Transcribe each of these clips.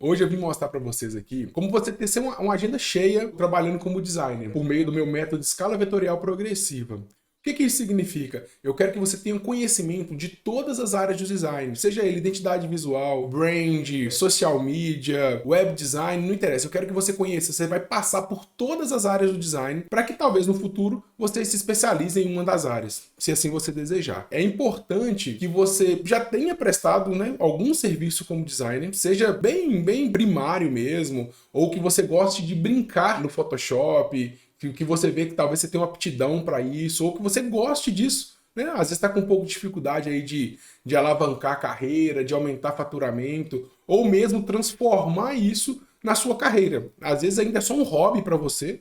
Hoje eu vim mostrar para vocês aqui como você ter uma agenda cheia trabalhando como designer, por meio do meu método de escala vetorial progressiva. O que isso significa? Eu quero que você tenha um conhecimento de todas as áreas do design, seja ele identidade visual, brand, social media, web design, não interessa. Eu quero que você conheça, você vai passar por todas as áreas do design para que talvez no futuro você se especialize em uma das áreas, se assim você desejar. É importante que você já tenha prestado, né, algum serviço como designer, seja bem primário mesmo, ou que você goste de brincar no Photoshop, que você vê que talvez você tenha uma aptidão para isso, ou que você goste disso, né? Às vezes está com um pouco de dificuldade aí de alavancar a carreira, de aumentar faturamento, ou mesmo transformar isso na sua carreira. Às vezes ainda é só um hobby para você.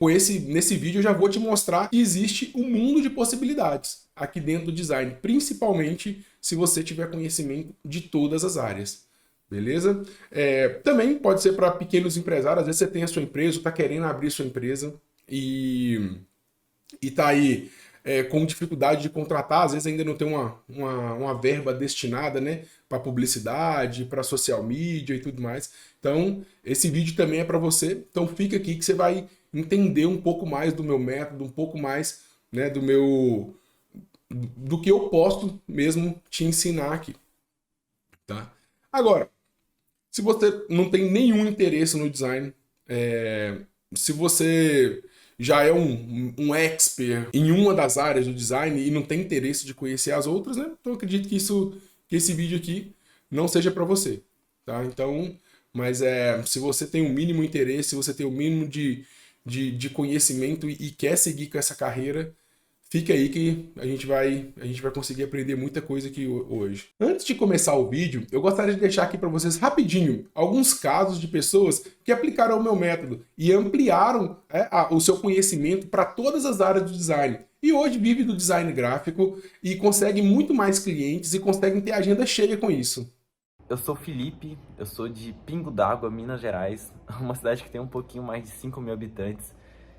Nesse vídeo eu já vou te mostrar que existe um mundo de possibilidades aqui dentro do design, principalmente se você tiver conhecimento de todas as áreas. Beleza? Também pode ser para pequenos empresários, às vezes você tem a sua empresa, está querendo abrir sua empresa, e tá aí com dificuldade de contratar, às vezes ainda não tem uma verba destinada, né, para publicidade, para social media e tudo mais. Então, esse vídeo também é para você. Então, fica aqui que você vai entender um pouco mais do meu método, um pouco mais, né, do que eu posso mesmo te ensinar aqui, tá? Agora, se você não tem nenhum interesse no design, se você já é um expert em uma das áreas do design e não tem interesse de conhecer as outras, né? Então eu acredito que esse vídeo aqui não seja para você, tá? Então, mas se você tem o mínimo interesse, se você tem o mínimo de conhecimento e quer seguir com essa carreira, fica aí que a gente vai conseguir aprender muita coisa aqui hoje. Antes de começar o vídeo, eu gostaria de deixar aqui para vocês rapidinho alguns casos de pessoas que aplicaram o meu método e ampliaram o seu conhecimento para todas as áreas do design. E hoje vive do design gráfico e conseguem muito mais clientes e conseguem ter agenda cheia com isso. Eu sou Felipe, eu sou de Pingo d'Água, Minas Gerais, uma cidade que tem um pouquinho mais de 5.000 habitantes.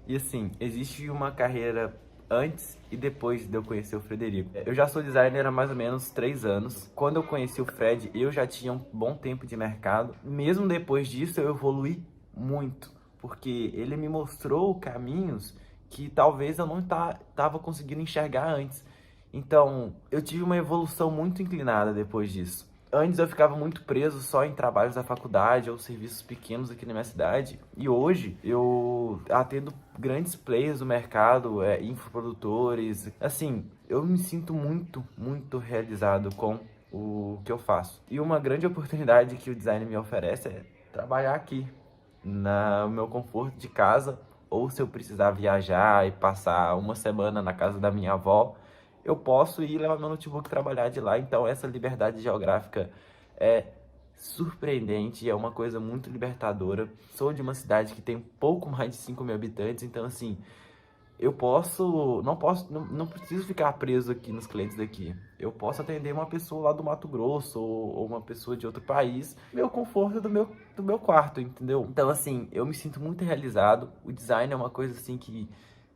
E assim, existe uma carreira antes e depois de eu conhecer o Frederico. Eu já sou designer há mais ou menos 3 anos. Quando eu conheci o Fred, eu já tinha um bom tempo de mercado. Mesmo depois disso, eu evolui muito, porque ele me mostrou caminhos que talvez eu não tava conseguindo enxergar antes. Então, eu tive uma evolução muito inclinada depois disso. Antes eu ficava muito preso só em trabalhos da faculdade ou serviços pequenos aqui na minha cidade. E hoje eu atendo grandes players do mercado, infoprodutores. Assim, eu me sinto muito realizado com o que eu faço. E uma grande oportunidade que o design me oferece é trabalhar aqui, no meu conforto de casa. Ou se eu precisar viajar e passar uma semana na casa da minha avó, eu posso ir levar meu notebook e trabalhar de lá. Então essa liberdade geográfica é surpreendente, é uma coisa muito libertadora. Sou de uma cidade que tem pouco mais de 5.000 habitantes, então assim, eu não preciso ficar preso aqui nos clientes daqui. Eu posso atender uma pessoa lá do Mato Grosso ou uma pessoa de outro país, meu conforto do meu quarto, entendeu? Então assim, eu me sinto muito realizado. O design é uma coisa assim que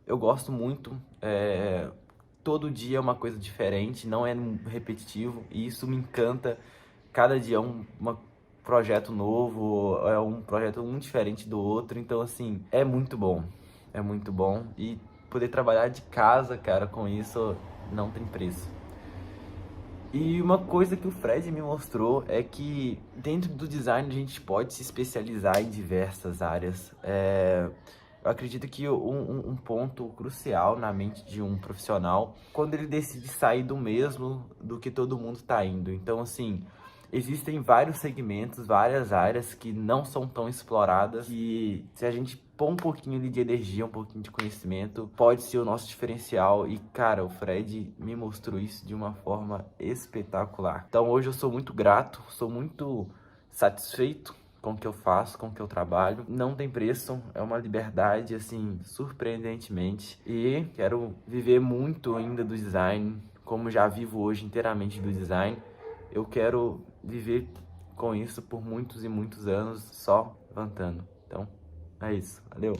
eu gosto muito. Todo dia é uma coisa diferente, não é repetitivo, e isso me encanta. Cada dia é um projeto novo, é um projeto muito diferente do outro, então assim, é muito bom, e poder trabalhar de casa, cara, com isso não tem preço. E uma coisa que o Fred me mostrou é que dentro do design a gente pode se especializar em diversas áreas. Eu acredito que um ponto crucial na mente de um profissional, quando ele decide sair do mesmo do que todo mundo está indo. Então, assim, existem vários segmentos, várias áreas que não são tão exploradas, e se a gente pôr um pouquinho de energia, um pouquinho de conhecimento, pode ser o nosso diferencial. E, cara, o Fred me mostrou isso de uma forma espetacular. Então, hoje eu sou muito grato, sou muito satisfeito com o que eu faço, com o que eu trabalho. Não tem preço, é uma liberdade, assim, surpreendentemente. E quero viver muito ainda do design, como já vivo hoje inteiramente do design. Eu quero viver com isso por muitos e muitos anos, só levantando. Então, é isso. Valeu!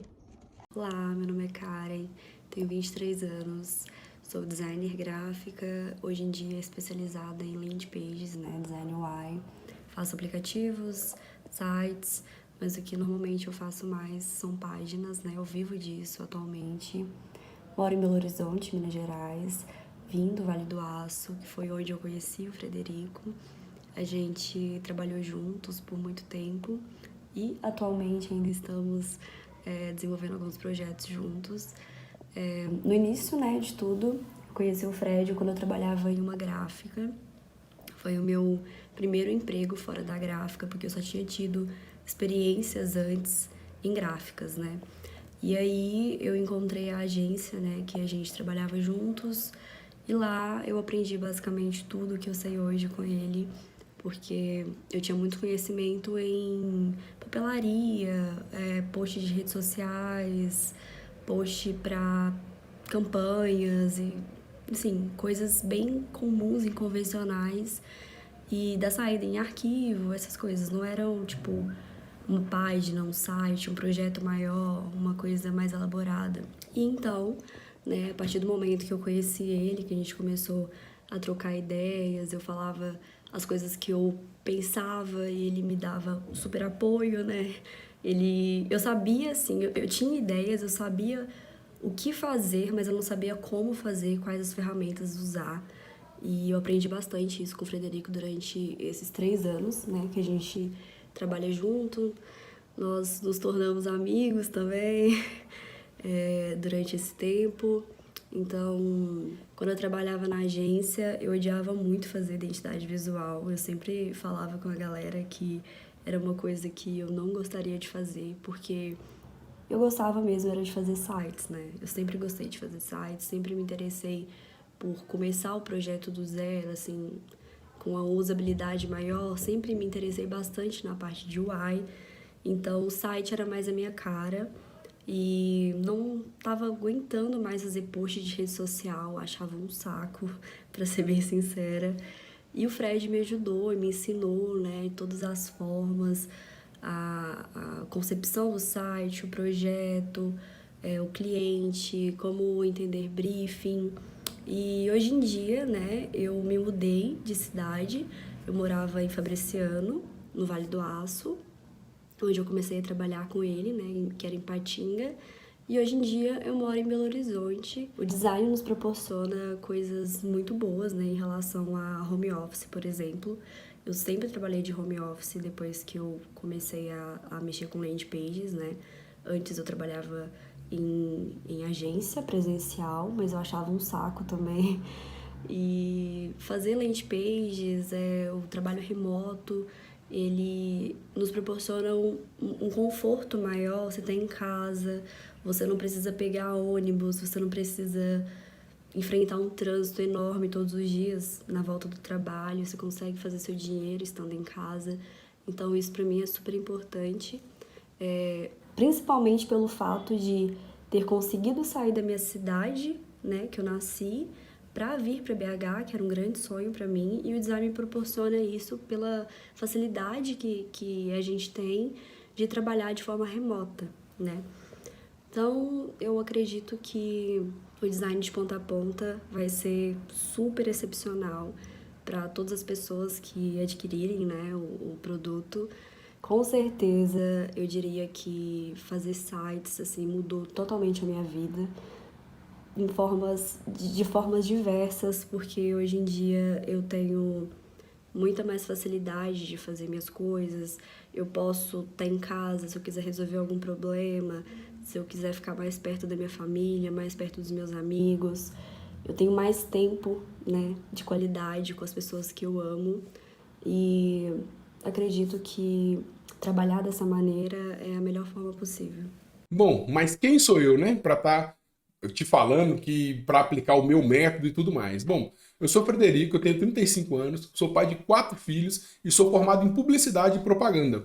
Olá, meu nome é Karen, tenho 23 anos, sou designer gráfica, hoje em dia especializada em landing pages, né, design UI. Faço aplicativos, sites, mas o que normalmente eu faço mais são páginas, né? Eu vivo disso atualmente. Moro em Belo Horizonte, Minas Gerais, vim do Vale do Aço, que foi onde eu conheci o Frederico. A gente trabalhou juntos por muito tempo e atualmente ainda estamos desenvolvendo alguns projetos juntos. No início, né, de tudo, eu conheci o Fred quando eu trabalhava em uma gráfica. Foi o meu primeiro emprego fora da gráfica, porque eu só tinha tido experiências antes em gráficas, né? E aí eu encontrei a agência, né, que a gente trabalhava juntos, e lá eu aprendi basicamente tudo que eu sei hoje com ele, porque eu tinha muito conhecimento em papelaria, post de redes sociais, post para campanhas e, assim, coisas bem comuns e convencionais, e da saída em arquivo, essas coisas não eram tipo uma página, um site, um projeto maior, uma coisa mais elaborada. E então, né, a partir do momento que eu conheci ele, que a gente começou a trocar ideias, eu falava as coisas que eu pensava e ele me dava super apoio, né? Eu sabia, assim, eu tinha ideias, eu sabia o que fazer, mas eu não sabia como fazer, quais as ferramentas usar. E eu aprendi bastante isso com o Frederico durante esses 3 anos, né, que a gente trabalha junto. Nós nos tornamos amigos também durante esse tempo. Então, quando eu trabalhava na agência, eu odiava muito fazer identidade visual. Eu sempre falava com a galera que era uma coisa que eu não gostaria de fazer, porque eu gostava mesmo era de fazer sites, né? Eu sempre gostei de fazer sites, sempre me interessei por começar o projeto do zero, assim, com a usabilidade maior, sempre me interessei bastante na parte de UI. Então, o site era mais a minha cara e não tava aguentando mais fazer post de rede social, achava um saco, pra ser bem sincera. E o Fred me ajudou e me ensinou, né, de todas as formas, a concepção do site, o projeto, o cliente, como entender briefing. E hoje em dia, né, eu me mudei de cidade, eu morava em Fabriciano, no Vale do Aço, onde eu comecei a trabalhar com ele, né, que era em Patinga. E hoje em dia eu moro em Belo Horizonte. O design nos proporciona coisas muito boas, né, em relação a home office, por exemplo. Eu sempre trabalhei de home office depois que eu comecei a mexer com landing pages, né. Antes eu trabalhava em agência presencial, mas eu achava um saco também. E fazer landing pages, o trabalho remoto, ele nos proporciona um conforto maior. Você tá em casa, você não precisa pegar ônibus, você não precisa enfrentar um trânsito enorme todos os dias na volta do trabalho, você consegue fazer seu dinheiro estando em casa. Então isso para mim é super importante, principalmente pelo fato de ter conseguido sair da minha cidade, né, que eu nasci, para vir para BH, que era um grande sonho para mim, e o design me proporciona isso pela facilidade que a gente tem de trabalhar de forma remota, né? Então, eu acredito que o design de ponta a ponta vai ser super excepcional para todas as pessoas que adquirirem, né, o produto. Com certeza, eu diria que fazer sites assim mudou totalmente a minha vida de formas diversas, porque hoje em dia eu tenho muita mais facilidade de fazer minhas coisas. Eu posso estar em casa se eu quiser resolver algum problema, se eu quiser ficar mais perto da minha família, mais perto dos meus amigos. Eu tenho mais tempo, né, de qualidade com as pessoas que eu amo, e acredito que trabalhar dessa maneira é a melhor forma possível. Bom, mas quem sou eu, né, para estar te falando que para aplicar o meu método e tudo mais? Bom, eu sou Frederico, eu tenho 35 anos, sou pai de 4 filhos e sou formado em publicidade e propaganda.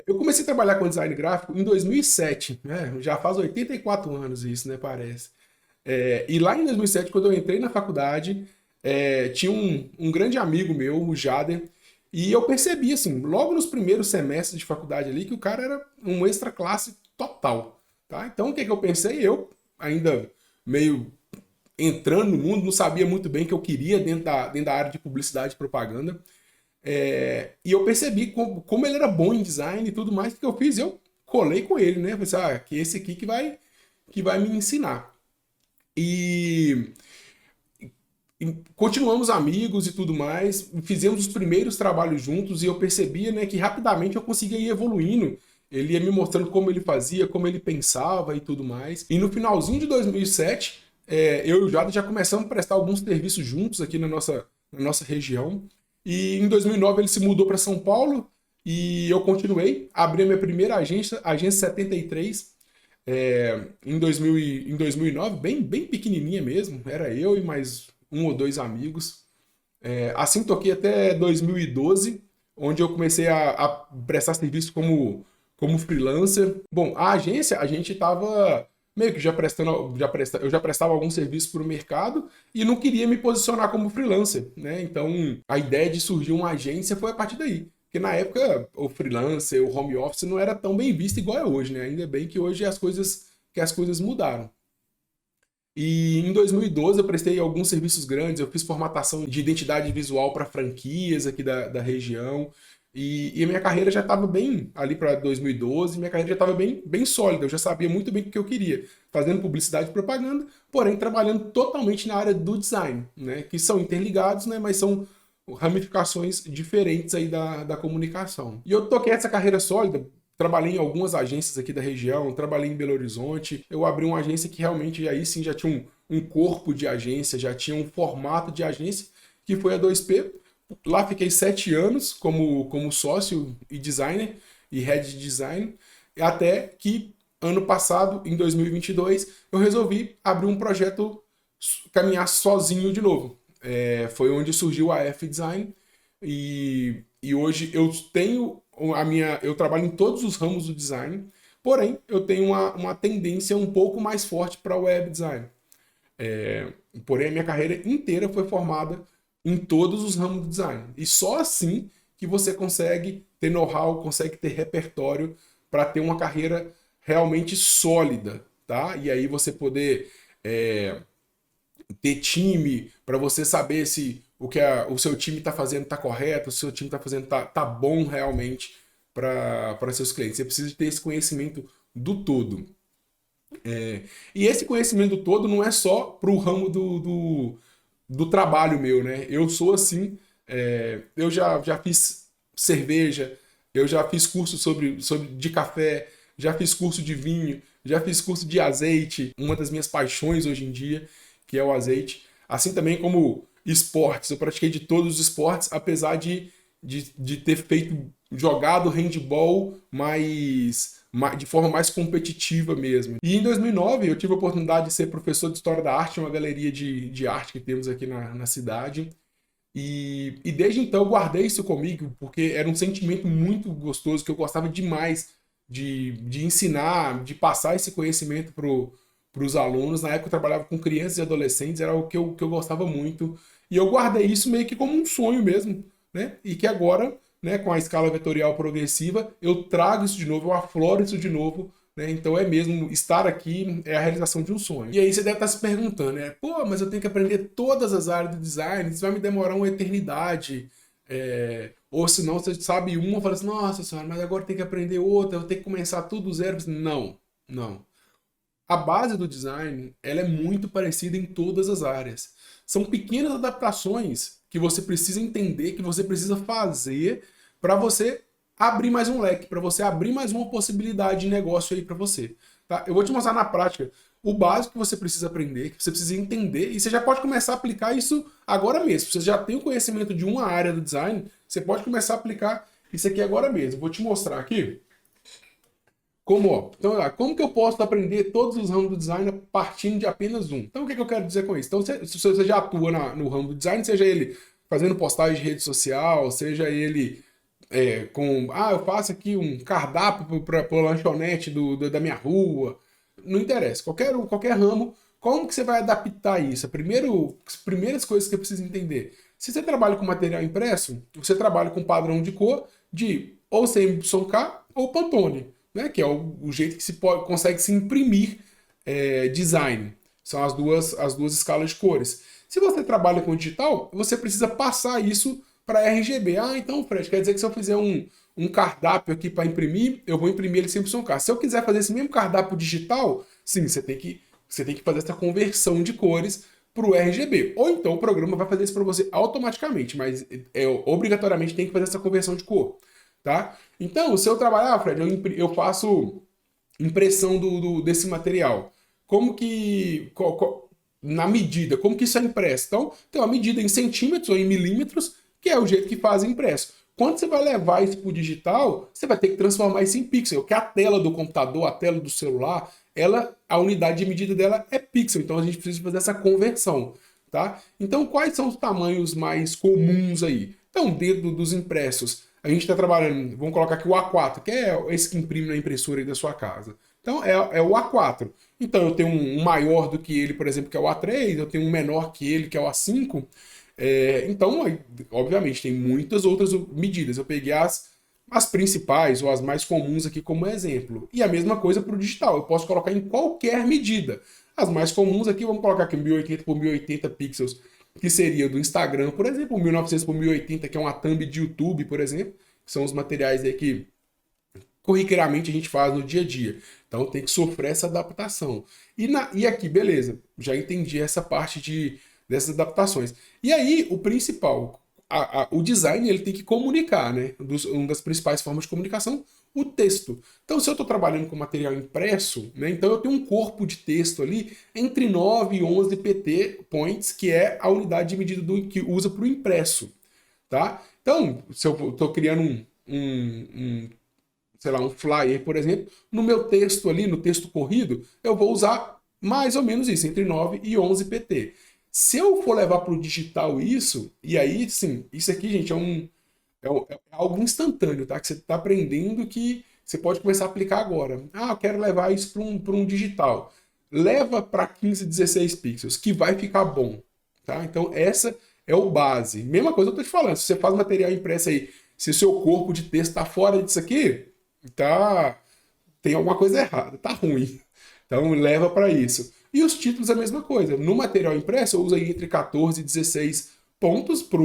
Eu comecei a trabalhar com design gráfico em 2007, né? Já faz 84 anos isso, né, parece. E lá em 2007, quando eu entrei na faculdade, tinha um grande amigo meu, o Jader, e eu percebi, assim, logo nos primeiros semestres de faculdade ali, que o cara era um extra classe total, tá? Então, o que que eu pensei? Eu, ainda meio entrando no mundo, não sabia muito bem o que eu queria dentro da área de publicidade e propaganda. E eu percebi como ele era bom em design e tudo mais. O que eu fiz? Eu colei com ele, né? Falei assim, que esse aqui que vai me ensinar. E continuamos amigos e tudo mais, fizemos os primeiros trabalhos juntos e eu percebia, né, que rapidamente eu conseguia ir evoluindo. Ele ia me mostrando como ele fazia, como ele pensava e tudo mais. E no finalzinho de 2007, eu e o Jada já começamos a prestar alguns serviços juntos aqui na nossa região. E em 2009 ele se mudou para São Paulo e eu continuei. Abri a minha primeira agência, a Agência 73, em 2009, bem pequenininha mesmo. Era eu e mais um ou dois amigos. Assim toquei até 2012, onde eu comecei a prestar serviço como freelancer. Bom, a agência, a gente estava meio que eu já prestava algum serviço para o mercado e não queria me posicionar como freelancer, né? Então, a ideia de surgir uma agência foi a partir daí. Porque na época, o freelancer, o home office não era tão bem visto igual é hoje, né? Ainda bem que hoje as coisas mudaram. E em 2012 eu prestei alguns serviços grandes, eu fiz formatação de identidade visual para franquias aqui da região, e a minha carreira já estava bem, ali para 2012, minha carreira já estava bem sólida, eu já sabia muito bem o que eu queria, fazendo publicidade e propaganda, porém trabalhando totalmente na área do design, né, que são interligados, né, mas são ramificações diferentes aí da comunicação. E eu toquei essa carreira sólida. Trabalhei em algumas agências aqui da região, trabalhei em Belo Horizonte. Eu abri uma agência que realmente aí sim já tinha um corpo de agência, já tinha um formato de agência, que foi a 2P. Lá fiquei 7 anos como sócio e designer, e head de design, até que ano passado, em 2022, eu resolvi abrir um projeto, caminhar sozinho de novo. Foi onde surgiu a F Design, e hoje eu tenho eu trabalho em todos os ramos do design, porém eu tenho uma tendência um pouco mais forte para o web design. Porém a minha carreira inteira foi formada em todos os ramos do design. E só assim que você consegue ter know-how, consegue ter repertório para ter uma carreira realmente sólida, tá? E aí você poder ter time, para você saber se o seu time está fazendo está correto, se o seu time está fazendo tá bom realmente para seus clientes. Você precisa ter esse conhecimento do todo. E esse conhecimento todo não é só para o ramo do trabalho meu, né? Eu sou assim, eu já fiz cerveja, eu já fiz curso de café, já fiz curso de vinho, já fiz curso de azeite, uma das minhas paixões hoje em dia, que é o azeite. Assim também como esportes, eu pratiquei de todos os esportes, apesar de ter jogado handball de forma mais competitiva mesmo. E em 2009 eu tive a oportunidade de ser professor de História da Arte, uma galeria de arte que temos aqui na cidade. E desde então eu guardei isso comigo, porque era um sentimento muito gostoso, que eu gostava demais de ensinar, de passar esse conhecimento para os alunos. Na época eu trabalhava com crianças e adolescentes, era o que eu gostava muito. E eu guardei isso meio que como um sonho mesmo, né? E que agora, né, com a escala vetorial progressiva, eu trago isso de novo, eu afloro isso de novo, né? Então é mesmo, estar aqui é a realização de um sonho. E aí você deve estar se perguntando, né? Pô, mas eu tenho que aprender todas as áreas do design, isso vai me demorar uma eternidade. Ou se não, você sabe uma, fala assim, nossa senhora, mas agora tem que aprender outra, eu tenho que começar tudo do zero. Não. A base do design, ela é muito parecida em todas as áreas. São pequenas adaptações que você precisa entender, que você precisa fazer para você abrir mais um leque, para você abrir mais uma possibilidade de negócio aí para você. Tá? Eu vou te mostrar na prática o básico que você precisa aprender, que você precisa entender, e você já pode começar a aplicar isso agora mesmo. Você já tem o conhecimento de uma área do design, você pode começar a aplicar isso aqui agora mesmo. Vou te mostrar aqui. Então, como que eu posso aprender todos os ramos do design partindo de apenas um? Então, o que eu quero dizer com isso? Então, se você já atua no ramo do design, seja ele fazendo postagem de rede social, seja ele eu faço aqui um cardápio para a lanchonete da minha rua, não interessa, qualquer ramo, como que você vai adaptar isso? As primeiras coisas que eu preciso entender. Se você trabalha com material impresso, você trabalha com padrão de cor de ou CMYK ou Pantone, né? Que é o jeito que consegue se imprimir design. São as duas escalas de cores. Se você trabalha com digital, você precisa passar isso para RGB. Ah, então, Fred, quer dizer que se eu fizer um cardápio aqui para imprimir, eu vou imprimir ele sem som K. Se eu quiser fazer esse mesmo cardápio digital, sim, você tem que fazer essa conversão de cores para o RGB. Ou então o programa vai fazer isso para você automaticamente, mas obrigatoriamente tem que fazer essa conversão de cor, tá? Então, se eu trabalhar, Fred, eu faço impressão desse material. Como que... na medida, como que isso é impresso? Então, tem uma medida em centímetros ou em milímetros, que é o jeito que faz impresso. Quando você vai levar isso para o digital, você vai ter que transformar isso em pixel, que a tela do computador, a tela do celular, a unidade de medida dela é pixel, então a gente precisa fazer essa conversão, tá? Então, quais são os tamanhos mais comuns aí? Então, dentro dos impressos, a gente está trabalhando, vamos colocar aqui o A4, que é esse que imprime na impressora aí da sua casa. Então, é o A4. Então, eu tenho um maior do que ele, por exemplo, que é o A3, eu tenho um menor que ele, que é o A5. Então, obviamente, tem muitas outras medidas. Eu peguei as principais ou as mais comuns aqui como exemplo. E a mesma coisa para o digital. Eu posso colocar em qualquer medida. As mais comuns aqui, vamos colocar aqui 1080 por 1080 pixels, que seria do Instagram, por exemplo, 1900 por 1080, que é uma thumb de YouTube, por exemplo, que são os materiais aí que corriqueiramente a gente faz no dia a dia. Então tem que sofrer essa adaptação. E aqui, beleza, já entendi essa parte dessas adaptações. E aí, o principal, o design, ele tem que comunicar, né? Uma das principais formas de comunicação, o texto. Então, se eu estou trabalhando com material impresso, né, então eu tenho um corpo de texto ali entre 9 e 11 pt points, que é a unidade de medida que usa para o impresso. Tá? Então, se eu estou criando sei lá, um flyer, por exemplo, no meu texto ali, no texto corrido, eu vou usar mais ou menos isso, entre 9 e 11 pt. Se eu for levar para o digital isso, e aí, sim, isso aqui, gente, é algo instantâneo, tá? Que você está aprendendo que você pode começar a aplicar agora. Ah, eu quero levar isso para um digital. Leva para 15, 16 pixels, que vai ficar bom, tá? Então, essa é o base. Mesma coisa eu estou te falando, se você faz material impresso aí, se o seu corpo de texto está fora disso aqui, tem alguma coisa errada, tá ruim. Então, leva para isso. E os títulos é a mesma coisa. No material impresso, eu uso aí entre 14 e 16 pontos para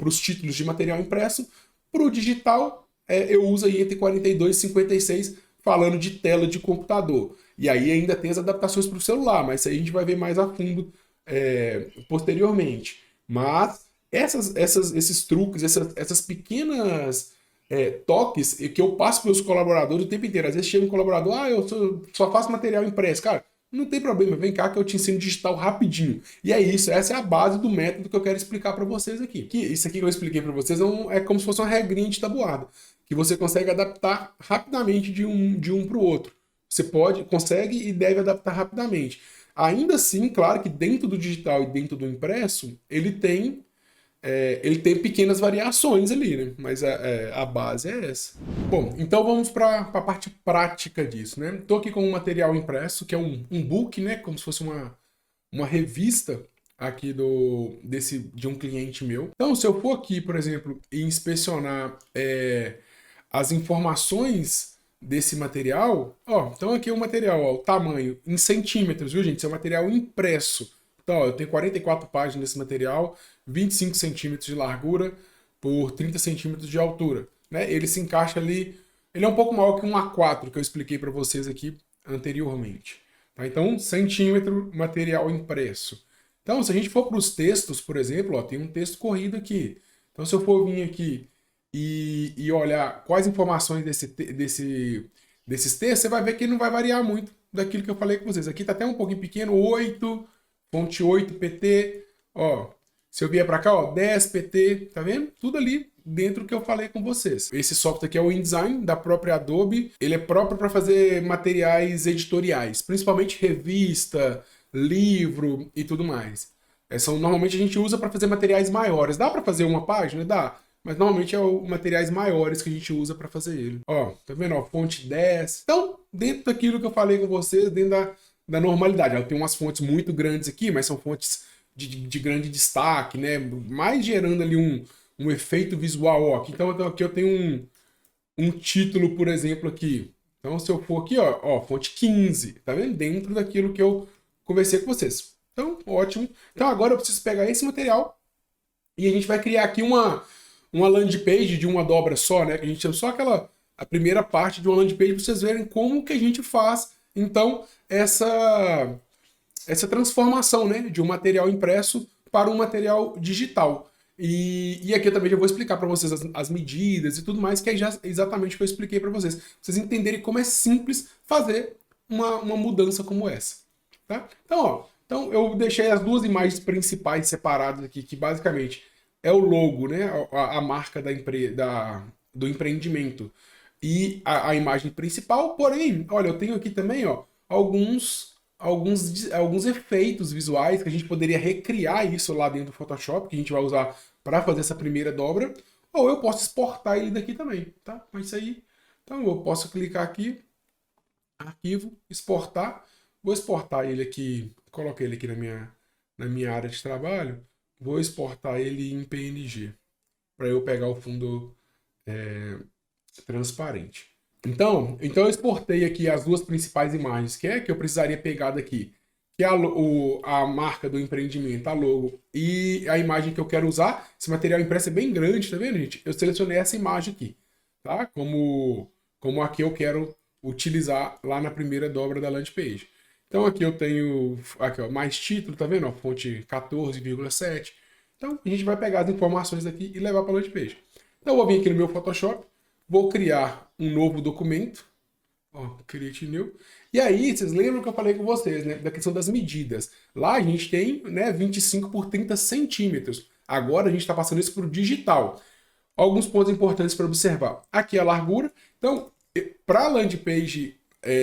os títulos de material impresso. Para o digital, eu uso aí entre 42 e 56, falando de tela de computador. E aí ainda tem as adaptações para o celular, mas isso aí a gente vai ver mais a fundo posteriormente. Mas esses truques, essas pequenas toques que eu passo para os colaboradores o tempo inteiro. Às vezes chega um colaborador, eu só faço material impresso. Cara, não tem problema, vem cá que eu te ensino digital rapidinho. E é isso, essa é a base do método que eu quero explicar para vocês aqui. Isso aqui que eu expliquei para vocês é como se fosse uma regrinha de tabuada, que você consegue adaptar rapidamente de um para o outro. Você consegue e deve adaptar rapidamente. Ainda assim, claro que dentro do digital e dentro do impresso, ele tem pequenas variações ali, né? Mas a base é essa. Bom, então vamos para a parte prática disso, né? Estou aqui com um material impresso, que é um book, né? Como se fosse uma revista aqui de um cliente meu. Então, se eu for aqui, por exemplo, e inspecionar as informações desse material, então aqui é o material, o tamanho em centímetros, viu, gente? Isso é um material impresso. Então, eu tenho 44 páginas nesse material, 25 centímetros de largura por 30 centímetros de altura, né? Ele se encaixa ali, ele é um pouco maior que um A4 que eu expliquei para vocês aqui anteriormente. Tá? Então, 1 centímetro material impresso. Então, se a gente for para os textos, por exemplo, tem um texto corrido aqui. Então, se eu for vir aqui e olhar quais informações desses textos, você vai ver que ele não vai variar muito daquilo que eu falei com vocês. Aqui está até um pouquinho pequeno, 8, fonte 8 pt, se eu vier para cá, 10 pt, tá vendo? Tudo ali dentro do que eu falei com vocês. Esse software aqui é o InDesign, da própria Adobe. Ele é próprio para fazer materiais editoriais, principalmente revista, livro e tudo mais. Normalmente a gente usa para fazer materiais maiores. Dá para fazer uma página? Dá. Mas normalmente é os materiais maiores que a gente usa para fazer ele. Tá vendo? Fonte 10. Então, dentro daquilo que eu falei com vocês, dentro da normalidade. Ela tem umas fontes muito grandes aqui, mas são fontes de grande destaque, né? Mais gerando ali um efeito visual. Então aqui eu tenho um título, por exemplo, aqui. Então se eu for aqui, fonte 15, tá vendo? Dentro daquilo que eu conversei com vocês. Então, ótimo. Então agora eu preciso pegar esse material E a gente vai criar aqui uma landing page de uma dobra só, né? Que a gente chama só a primeira parte de uma landing page para vocês verem como que a gente faz, então, essa transformação, né? De um material impresso para um material digital. E aqui eu também já vou explicar para vocês as medidas e tudo mais, que é já exatamente o que eu expliquei para vocês. Pra vocês entenderem como é simples fazer uma mudança como essa. Tá? Então eu deixei as duas imagens principais separadas aqui, que basicamente é o logo, né? A marca do empreendimento e a imagem principal. Porém, olha, eu tenho aqui também, ó, alguns efeitos visuais que a gente poderia recriar isso lá dentro do Photoshop, que a gente vai usar para fazer essa primeira dobra, ou eu posso exportar ele daqui também, tá? Mas isso aí, então eu posso clicar aqui, arquivo, exportar, vou exportar ele aqui, coloquei ele aqui na minha área de trabalho, vou exportar ele em PNG, para eu pegar o fundo transparente. Então eu exportei aqui as duas principais imagens, que eu precisaria pegar daqui, que é a marca do empreendimento, a logo, e a imagem que eu quero usar. Esse material impresso é bem grande, tá vendo, gente? Eu selecionei essa imagem aqui, tá? Como a que eu quero utilizar lá na primeira dobra da landing page. Então aqui eu tenho aqui, ó, mais título, tá vendo? Ó, fonte 14,7. Então a gente vai pegar as informações daqui e levar para a landing page. Então eu vou vir aqui no meu Photoshop, vou criar um novo documento, ó, create new. E aí, vocês lembram que eu falei com vocês, né, da questão das medidas. Lá a gente tem, né, 25 por 30 centímetros. Agora a gente está passando isso para o digital. Alguns pontos importantes para observar. Aqui a largura. Então, para a landing page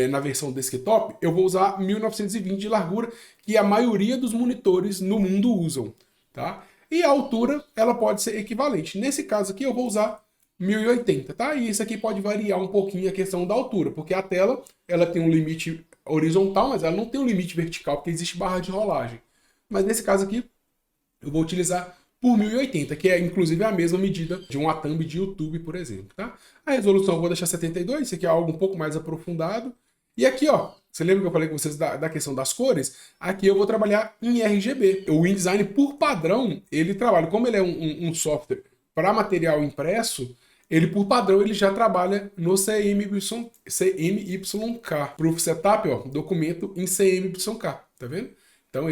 na versão desktop, eu vou usar 1920 de largura, que a maioria dos monitores no mundo usam, tá? E a altura, ela pode ser equivalente. Nesse caso aqui, eu vou usar 1080, tá? E isso aqui pode variar um pouquinho a questão da altura, porque a tela, ela tem um limite horizontal, mas ela não tem um limite vertical, porque existe barra de rolagem. Mas nesse caso aqui, eu vou utilizar por 1080, que é inclusive a mesma medida de uma thumb de YouTube, por exemplo, tá? A resolução eu vou deixar 72, isso aqui é algo um pouco mais aprofundado. E aqui, ó, você lembra que eu falei com vocês da questão das cores? Aqui eu vou trabalhar em RGB. O InDesign, por padrão, ele trabalha, como ele é um software para material impresso, ele, por padrão, ele já trabalha no CMYK. Proof Setup, ó, documento em CMYK, tá vendo? Então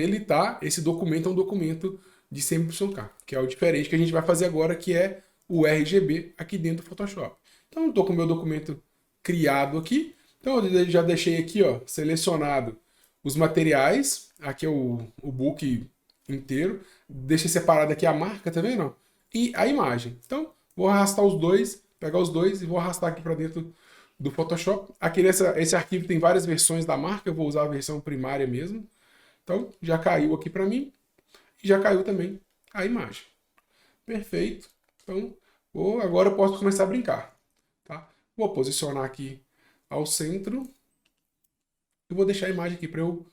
esse documento é um documento de CMYK, que é o diferente que a gente vai fazer agora, que é o RGB aqui dentro do Photoshop. Então eu estou com o meu documento criado aqui. Então eu já deixei aqui, ó, selecionado os materiais. Aqui é o book inteiro. Deixei separado aqui a marca, tá vendo? E a imagem. Então vou arrastar os dois, pegar os dois e vou arrastar aqui para dentro do Photoshop. Aqui esse arquivo tem várias versões da marca, eu vou usar a versão primária mesmo. Então já caiu aqui para mim e já caiu também a imagem. Perfeito. Então agora eu posso começar a brincar. Tá? Vou posicionar aqui ao centro e vou deixar a imagem aqui para eu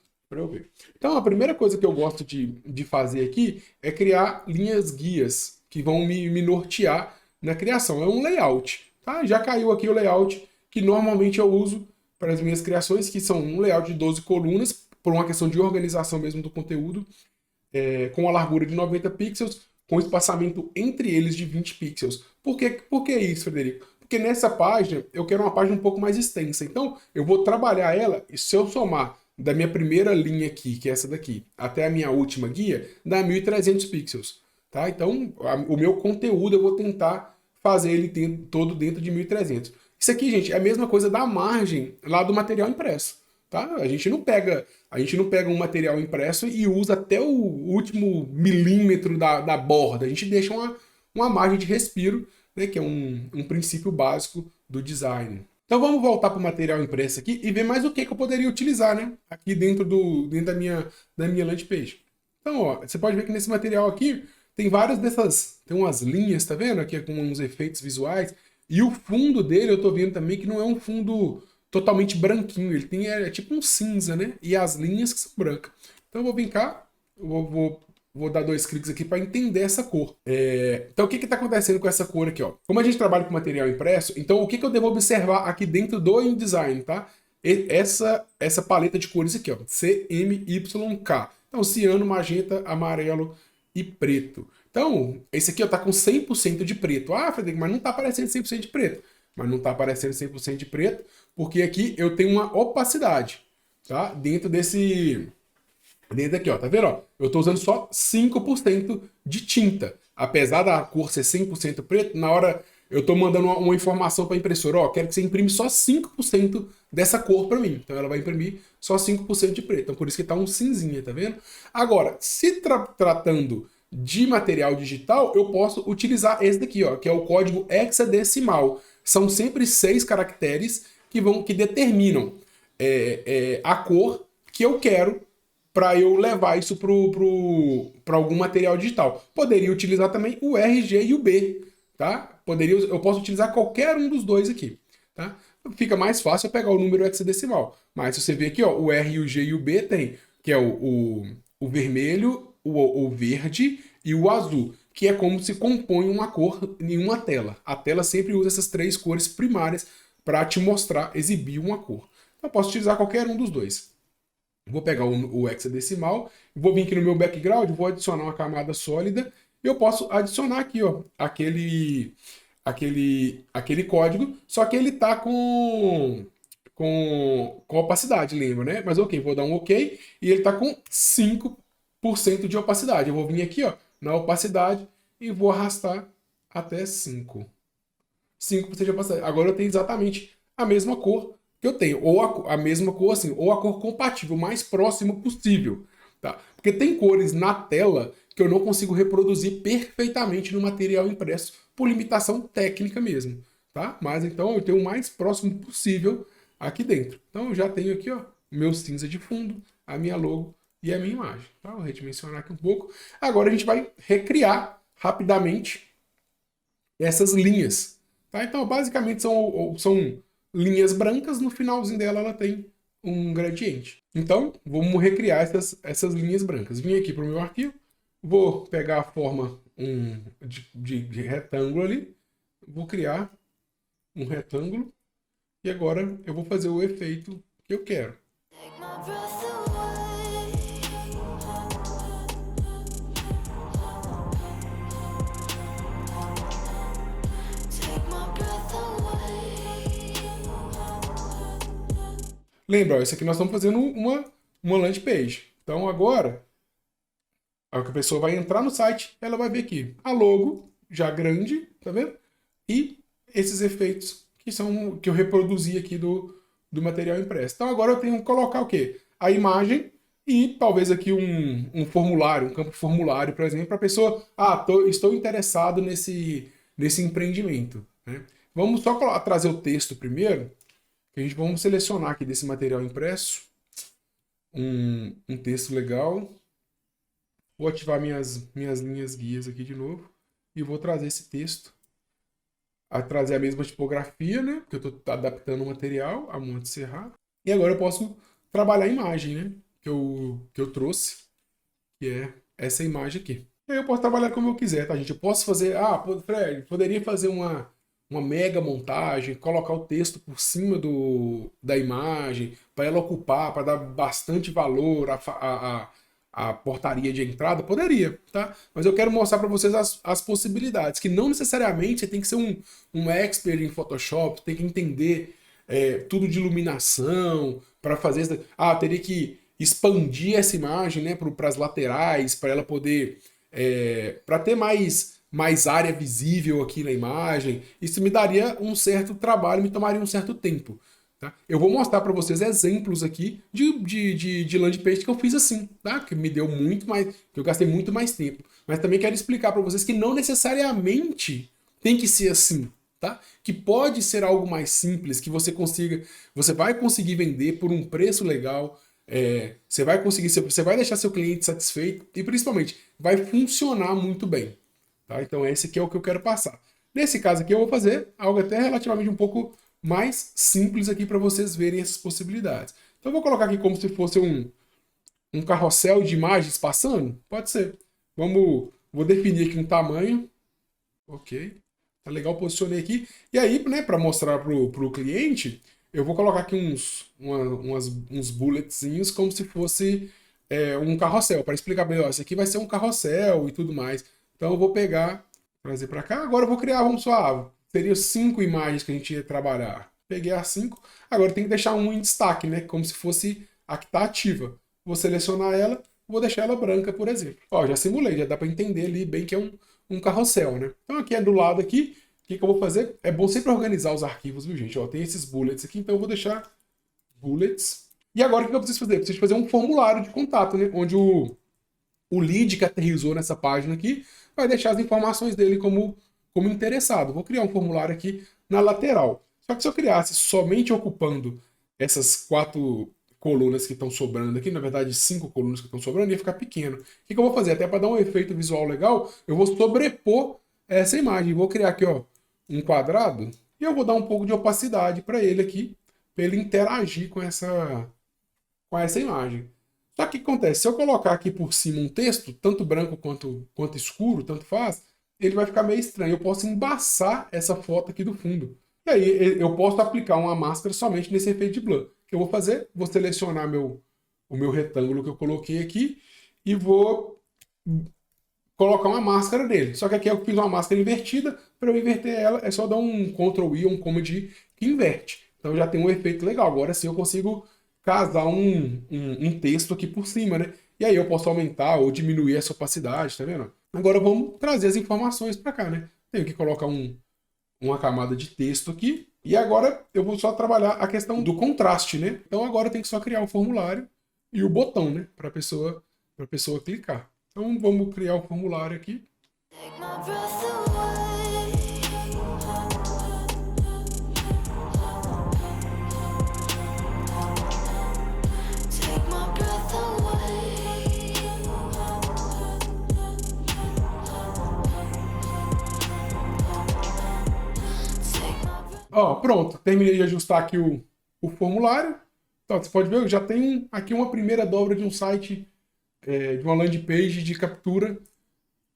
ver. Então a primeira coisa que eu gosto de fazer aqui é criar linhas guias que vão me nortear na criação. É um layout, tá? Já caiu aqui o layout que normalmente eu uso para as minhas criações, que são um layout de 12 colunas, por uma questão de organização mesmo do conteúdo, com a largura de 90 pixels, com espaçamento entre eles de 20 pixels. Por que isso, Frederico? Porque nessa página eu quero uma página um pouco mais extensa. Então eu vou trabalhar ela, e se eu somar da minha primeira linha aqui, que é essa daqui, até a minha última guia, dá 1300 pixels. Tá? Então, o meu conteúdo eu vou tentar fazer ele todo dentro de 1300. Isso aqui, gente, é a mesma coisa da margem lá do material impresso. Tá? A gente não pega um material impresso e usa até o último milímetro da borda. A gente deixa uma margem de respiro, né, que é um princípio básico do design. Então vamos voltar para o material impresso aqui e ver mais o que eu poderia utilizar, né, aqui dentro da minha landing page. Então, ó, você pode ver que nesse material aqui tem várias tem umas linhas, tá vendo? Aqui com uns efeitos visuais. E o fundo dele, eu tô vendo também que não é um fundo totalmente branquinho. Ele tem tipo um cinza, né? E as linhas que são brancas. Então eu vou vir cá, vou dar 2 cliques aqui para entender essa cor. Então o que está acontecendo com essa cor aqui? Ó? Como a gente trabalha com material impresso, então o que eu devo observar aqui dentro do InDesign, tá? Essa paleta de cores aqui, ó, CMYK. Então ciano, magenta, amarelo e preto. Então, esse aqui ó, tá com 100% de preto. Ah, Frederico, mas não tá aparecendo 100% de preto. Mas não tá aparecendo 100% de preto, porque aqui eu tenho uma opacidade, tá? Dentro aqui, ó, tá vendo? Ó, eu tô usando só 5% de tinta. Apesar da cor ser 100% preto, na hora eu tô mandando uma informação para a impressora, ó, quero que você imprime só 5% dessa cor para mim. Então ela vai imprimir só 5% de preto. Então por isso que tá um cinzinha, tá vendo? Agora, se tratando de material digital, eu posso utilizar esse daqui, ó, que é o código hexadecimal. São sempre 6 caracteres que determinam a cor que eu quero para eu levar isso para algum material digital. Poderia utilizar também o RG e o B, tá? Eu posso utilizar qualquer um dos dois aqui, tá? Fica mais fácil eu pegar o número hexadecimal. Mas se você ver aqui, ó, o R, o G e o B tem, que é o vermelho, o verde e o azul, que é como se compõe uma cor em uma tela. A tela sempre usa essas 3 cores primárias para te mostrar, exibir uma cor. Então eu posso utilizar qualquer um dos dois. Vou pegar o hexadecimal, vou vir aqui no meu background, vou adicionar uma camada sólida, e eu posso adicionar aqui, ó, aquele código, só que ele tá com opacidade, lembra, né? Mas ok, vou dar um ok, e ele tá com 5% de opacidade. Eu vou vir aqui, ó, na opacidade, e vou arrastar até 5%. 5% de opacidade. Agora eu tenho exatamente a mesma cor que eu tenho, ou a mesma cor assim, ou a cor compatível, o mais próximo possível, tá? Porque tem cores na tela que eu não consigo reproduzir perfeitamente no material impresso por limitação técnica mesmo, tá? Mas então eu tenho o mais próximo possível aqui dentro. Então eu já tenho aqui, ó, o meu cinza de fundo, a minha logo e a minha imagem, tá? Vou redimensionar aqui um pouco. Agora a gente vai recriar rapidamente essas linhas, tá? Então basicamente são linhas brancas, no finalzinho dela ela tem um gradiente. Então, vamos recriar essas linhas brancas. Vim aqui para o meu arquivo, vou pegar a forma de retângulo ali, vou criar um retângulo, e agora eu vou fazer o efeito que eu quero. Lembra, ó, isso aqui nós estamos fazendo uma landing page. Então agora, a pessoa vai entrar no site, ela vai ver aqui a logo, já grande, tá vendo? E esses efeitos que eu reproduzi aqui do material impresso. Então agora eu tenho que colocar o quê? A imagem e talvez aqui um formulário, um campo formulário, por exemplo, para a pessoa, estou interessado nesse empreendimento, né? Vamos só trazer o texto primeiro. Vamos selecionar aqui desse material impresso um texto legal. Vou ativar minhas linhas guias aqui de novo. E vou trazer esse texto. A trazer a mesma tipografia, né? Porque eu estou adaptando o material a Monte Serra. E agora eu posso trabalhar a imagem, né? Que eu trouxe. Que é essa imagem aqui. E aí eu posso trabalhar como eu quiser, tá, gente? Eu posso fazer... Fred, poderia fazer uma mega montagem, colocar o texto por cima da imagem, para ela ocupar, para dar bastante valor à portaria de entrada, poderia, tá? Mas eu quero mostrar para vocês as possibilidades, que não necessariamente você tem que ser um expert em Photoshop, tem que entender tudo de iluminação, para fazer... teria que expandir essa imagem, né, para as laterais, para ela poder... para ter mais área visível aqui na imagem. Isso me daria um certo trabalho, me tomaria um certo tempo, tá? Eu vou mostrar para vocês exemplos aqui de landing page que eu fiz assim, tá? Que me deu muito mais, que eu gastei muito mais tempo. Mas também quero explicar para vocês que não necessariamente tem que ser assim, tá? Que pode ser algo mais simples, que você vai conseguir vender por um preço legal, você vai deixar seu cliente satisfeito e principalmente vai funcionar muito bem. Tá? Então esse aqui é o que eu quero passar. Nesse caso aqui eu vou fazer algo até relativamente um pouco mais simples aqui para vocês verem essas possibilidades. Então eu vou colocar aqui como se fosse um carrossel de imagens passando. Pode ser. Vou definir aqui um tamanho. Ok. Tá legal, posicionei aqui. E aí, né, para mostrar pro cliente, eu vou colocar aqui uns bulletzinhos como se fosse um carrossel. Para explicar melhor, isso aqui vai ser um carrossel e tudo mais. Então eu vou pegar, trazer para cá. Agora eu vou criar, vamos só, seria 5 imagens que a gente ia trabalhar. Peguei as 5. Agora tem que deixar um em destaque, né? Como se fosse a que está ativa. Vou selecionar ela, vou deixar ela branca, por exemplo. Ó, já simulei, já dá para entender ali bem que é um carrossel, né? Então aqui é do lado aqui. O que eu vou fazer? É bom sempre organizar os arquivos, viu, gente? Ó, tem esses bullets aqui, então eu vou deixar bullets. E agora o que eu preciso fazer? Eu preciso fazer um formulário de contato, né? Onde o lead que aterrissou nessa página aqui vai deixar as informações dele como interessado. Vou criar um formulário aqui na lateral. Só que se eu criasse somente ocupando essas 4 colunas que estão sobrando aqui, na verdade 5 colunas que estão sobrando, ia ficar pequeno. O que eu vou fazer? Até para dar um efeito visual legal, eu vou sobrepor essa imagem. Vou criar aqui, ó, um quadrado e eu vou dar um pouco de opacidade para ele aqui, para ele interagir com essa imagem. Só que o que acontece? Se eu colocar aqui por cima um texto, tanto branco quanto escuro, tanto faz, ele vai ficar meio estranho. Eu posso embaçar essa foto aqui do fundo. E aí eu posso aplicar uma máscara somente nesse efeito de blur. O que eu vou fazer? Vou selecionar o meu retângulo que eu coloquei aqui e vou colocar uma máscara nele. Só que aqui eu fiz uma máscara invertida. Para eu inverter ela, é só dar um Ctrl-I ou um Command-I que inverte. Então já tem um efeito legal. Agora sim eu consigo casar um texto aqui por cima, né? E aí eu posso aumentar ou diminuir essa opacidade, tá vendo? Agora vamos trazer as informações para cá, né? Tenho que colocar uma camada de texto aqui. E agora eu vou só trabalhar a questão do contraste, né? Então agora eu tenho que só criar o formulário e o botão, né? Para a pessoa clicar. Então vamos criar o formulário aqui. Ó, pronto, terminei de ajustar aqui o formulário. Então, você pode ver, eu já tenho aqui uma primeira dobra de um site, de uma landing page de captura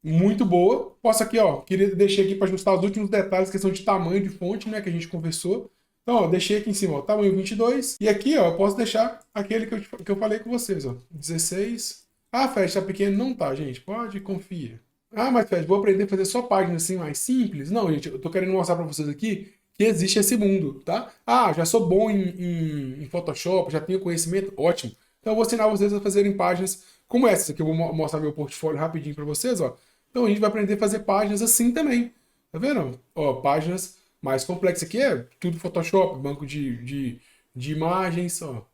muito boa. Posso aqui, ó, deixei aqui para ajustar os últimos detalhes, questão de tamanho de fonte, né, que a gente conversou. Então, ó, deixei aqui em cima, ó, tamanho 22. E aqui, ó, eu posso deixar aquele que eu falei com vocês, ó, 16. Ah, Fred, tá pequeno? Não tá, gente, pode, confia. Ah, mas Fred, vou aprender a fazer só páginas assim mais simples? Não, gente, eu tô querendo mostrar para vocês aqui que existe esse mundo, tá? Ah, já sou bom em Photoshop, já tenho conhecimento, ótimo. Então eu vou ensinar vocês a fazerem páginas como essa, que eu vou mostrar meu portfólio rapidinho para vocês, ó. Então a gente vai aprender a fazer páginas assim também, tá vendo? Ó, páginas mais complexas. Aqui é tudo Photoshop, banco de imagens, ó.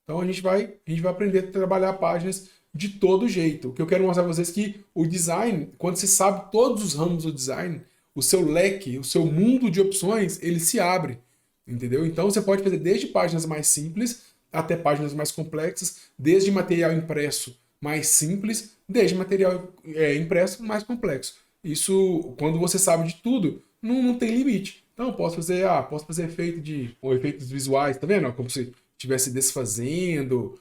Então a gente vai aprender a trabalhar páginas de todo jeito. O que eu quero mostrar para vocês é que o design, quando você sabe todos os ramos do design, o seu leque, o seu mundo de opções, ele se abre, entendeu? Então você pode fazer desde páginas mais simples até páginas mais complexas, desde material impresso mais simples, desde material impresso mais complexo. Isso, quando você sabe de tudo, não tem limite. Então posso fazer efeitos visuais, tá vendo? Como se estivesse desfazendo.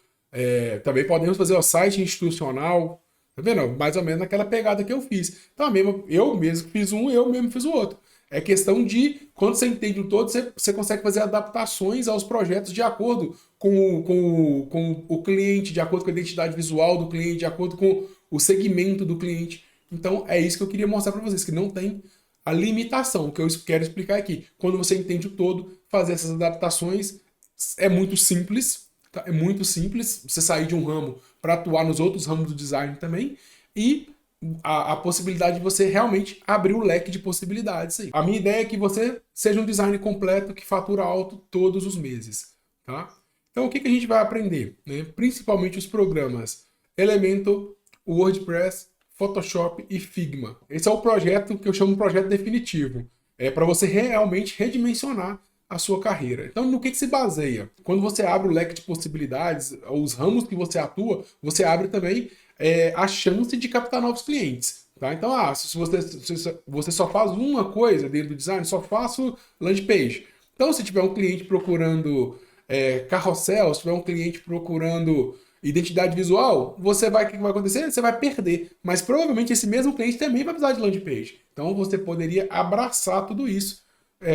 Também podemos fazer site institucional. Tá vendo? Mais ou menos naquela pegada que eu fiz. Então, eu mesmo fiz um, eu mesmo fiz o outro. É questão de, quando você entende o todo, você consegue fazer adaptações aos projetos de acordo com o cliente, de acordo com a identidade visual do cliente, de acordo com o segmento do cliente. Então, é isso que eu queria mostrar para vocês, que não tem a limitação, que eu quero explicar aqui. Quando você entende o todo, fazer essas adaptações é muito simples. É muito simples você sair de um ramo para atuar nos outros ramos do design também, e a possibilidade de você realmente abrir o leque de possibilidades aí. A minha ideia é que você seja um design completo que fatura alto todos os meses, tá? Então o que a gente vai aprender, né? Principalmente os programas Elementor, WordPress, Photoshop e Figma. Esse é o projeto que eu chamo de projeto definitivo. É para você realmente redimensionar a sua carreira. Então, no que se baseia? Quando você abre o leque de possibilidades, os ramos que você atua, você abre também a chance de captar novos clientes. Tá? Então, se você só faz uma coisa dentro do design, só faço landing page. Então, se tiver um cliente procurando carrossel, se tiver um cliente procurando identidade visual, o que vai acontecer? Você vai perder. Mas provavelmente esse mesmo cliente também vai precisar de landing page. Então, você poderia abraçar tudo isso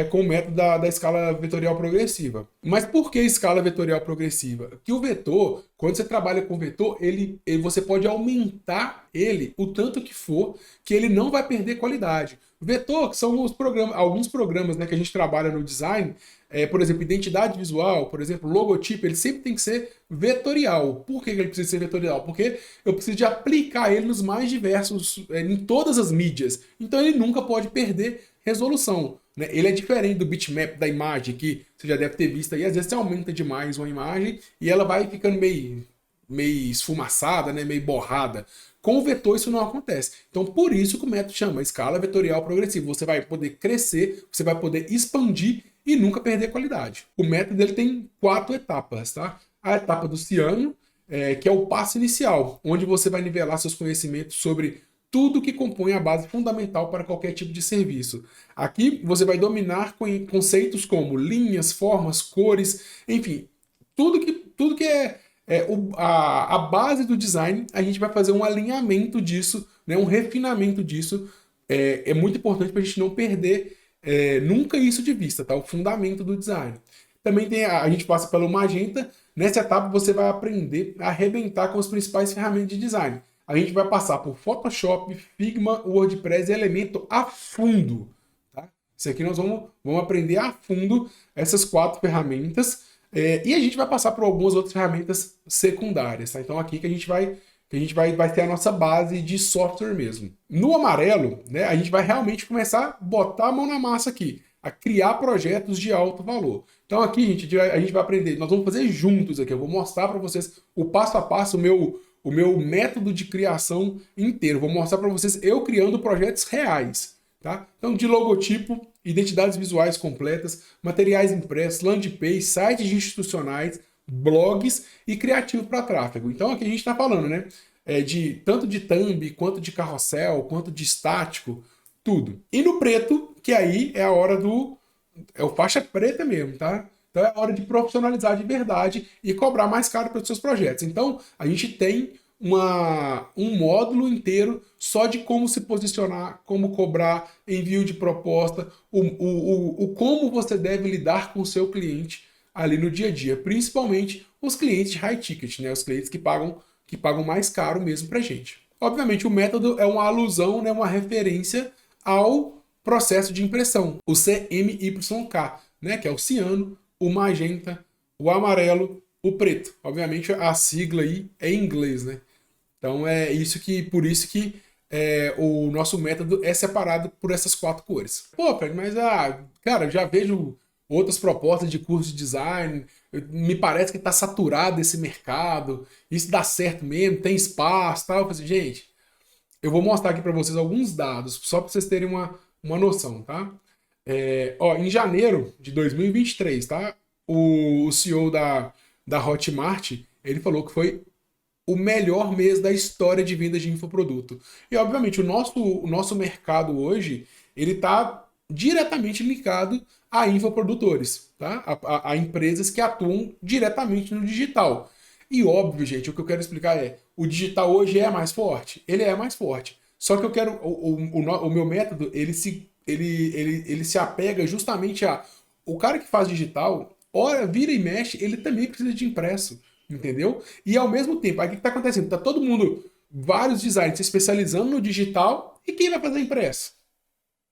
com o método da escala vetorial progressiva. Mas por que escala vetorial progressiva? Que o vetor, quando você trabalha com vetor, você pode aumentar ele o tanto que for, que ele não vai perder qualidade. Vetor, que são alguns programas, né, que a gente trabalha no design, por exemplo, identidade visual, por exemplo, logotipo, ele sempre tem que ser vetorial. Por que ele precisa ser vetorial? Porque eu preciso de aplicar ele nos mais diversos, em todas as mídias. Então ele nunca pode perder resolução, né? Ele é diferente do bitmap da imagem, que você já deve ter visto aí. Às vezes você aumenta demais uma imagem e ela vai ficando meio esfumaçada, né? Meio borrada. Com o vetor isso não acontece. Então por isso que o método chama escala vetorial progressiva. Você vai poder crescer, você vai poder expandir e nunca perder qualidade. O método ele tem 4 etapas, tá? A etapa do ciano, que é o passo inicial, onde você vai nivelar seus conhecimentos sobre tudo que compõe a base fundamental para qualquer tipo de serviço. Aqui você vai dominar conceitos como linhas, formas, cores, enfim, tudo que é a base do design, a gente vai fazer um alinhamento disso, né, um refinamento disso. É muito importante para a gente não perder nunca isso de vista, tá? O fundamento do design. Também a gente passa pelo magenta. Nessa etapa você vai aprender a arrebentar com as principais ferramentas de design. A gente vai passar por Photoshop, Figma, WordPress e Elementor a fundo. Tá? Isso aqui nós vamos aprender a fundo essas 4 ferramentas. E a gente vai passar por algumas outras ferramentas secundárias. Tá? Então aqui que a gente vai ter a nossa base de software mesmo. No amarelo, né, a gente vai realmente começar a botar a mão na massa aqui, a criar projetos de alto valor. Então aqui, gente, a gente vai aprender, nós vamos fazer juntos aqui, eu vou mostrar para vocês o passo a passo, o meu método de criação inteiro. Vou mostrar para vocês eu criando projetos reais. Tá? Então, de logotipo, identidades visuais completas, materiais impressos, landing page, sites institucionais, blogs e criativo para tráfego. Então aqui a gente está falando, né? Tanto de thumb, quanto de carrossel, quanto de estático, tudo. E no preto, que aí é a hora é o faixa preta mesmo, tá? Então é a hora de profissionalizar de verdade e cobrar mais caro pelos seus projetos. Então a gente tem um módulo inteiro só de como se posicionar, como cobrar, envio de proposta, o como você deve lidar com o seu cliente ali no dia a dia, principalmente os clientes de high ticket, né? Os clientes que pagam mais caro mesmo pra gente. Obviamente o método é uma alusão, né? Uma referência ao processo de impressão, o CMYK, né? Que é o ciano, o magenta, o amarelo, o preto. Obviamente a sigla aí é em inglês, né? Então por isso que o nosso método é separado por essas 4 cores. Pô, Fred, mas cara, já vejo outras propostas de curso de design, me parece que está saturado esse mercado, isso dá certo mesmo, tem espaço, tal. Eu falei assim, gente, eu vou mostrar aqui para vocês alguns dados, só para vocês terem uma noção, tá? Em janeiro de 2023, tá? O CEO da Hotmart, ele falou que foi o melhor mês da história de vendas de infoproduto. E, obviamente, o nosso mercado hoje, ele está diretamente ligado a infoprodutores, tá? A empresas que atuam diretamente no digital. E, óbvio, gente, o que eu quero explicar o digital hoje é mais forte? Ele é mais forte. Só que eu quero... O meu método, ele se apega justamente o cara que faz digital, ora, vira e mexe, ele também precisa de impresso. Entendeu? E ao mesmo tempo, aí o que está acontecendo? Está todo mundo, vários designers se especializando no digital, e quem vai fazer impresso?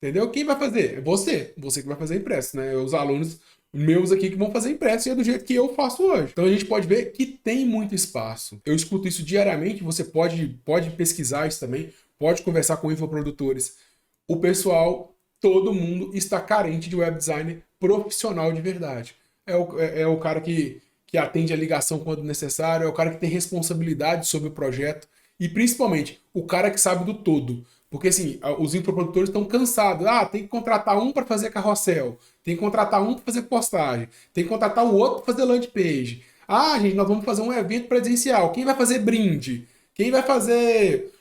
Entendeu? Quem vai fazer? Você que vai fazer impresso, né? Os alunos meus aqui que vão fazer impresso e é do jeito que eu faço hoje. Então a gente pode ver que tem muito espaço. Eu escuto isso diariamente, você pode pesquisar isso também, pode conversar com infoprodutores. O pessoal, todo mundo está carente de web designer profissional de verdade. É o cara que atende a ligação quando necessário, é o cara que tem responsabilidade sobre o projeto e, principalmente, o cara que sabe do todo. Porque, assim, os infoprodutores estão cansados. Tem que contratar um para fazer carrossel, tem que contratar um para fazer postagem, tem que contratar o outro para fazer landing page. Gente, nós vamos fazer um evento presencial. Quem vai fazer brinde? Quem vai fazer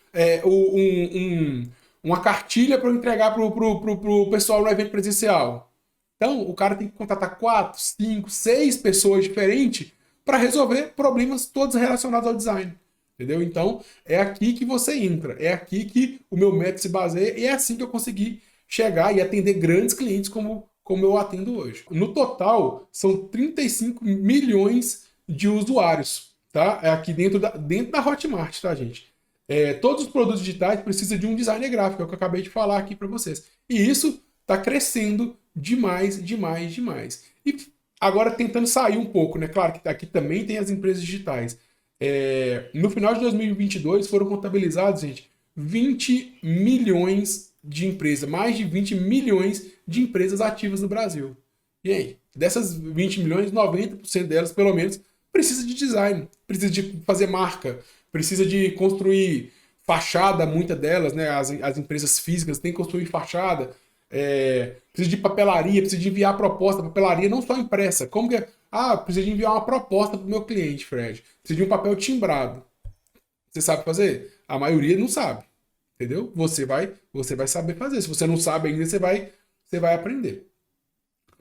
uma cartilha para eu entregar para o pessoal no evento presencial? Então, o cara tem que contratar 4, 5, 6 pessoas diferentes para resolver problemas todos relacionados ao design. Entendeu? Então, é aqui que você entra. É aqui que o meu método se baseia e é assim que eu consegui chegar e atender grandes clientes como como eu atendo hoje. No total, são 35 milhões de usuários, tá? É aqui dentro da Hotmart, tá, gente? Todos os produtos digitais precisam de um designer gráfico, é o que eu acabei de falar aqui para vocês. E isso está crescendo demais, demais, demais. E agora tentando sair um pouco, né? Claro que aqui também tem as empresas digitais. No final de 2022 foram contabilizados, gente, 20 milhões de empresas, mais de 20 milhões de empresas ativas no Brasil. E aí? Dessas 20 milhões, 90% delas, pelo menos, precisa de design, precisa de fazer marca, precisa de construir fachada, muitas delas, né? As empresas físicas têm que construir fachada, precisa de papelaria, precisa de enviar proposta, papelaria não só impressa. Como que é? Precisa de enviar uma proposta para o meu cliente, Fred. Precisa de um papel timbrado. Você sabe fazer? A maioria não sabe. Entendeu? Você vai saber fazer. Se você não sabe ainda, você vai aprender.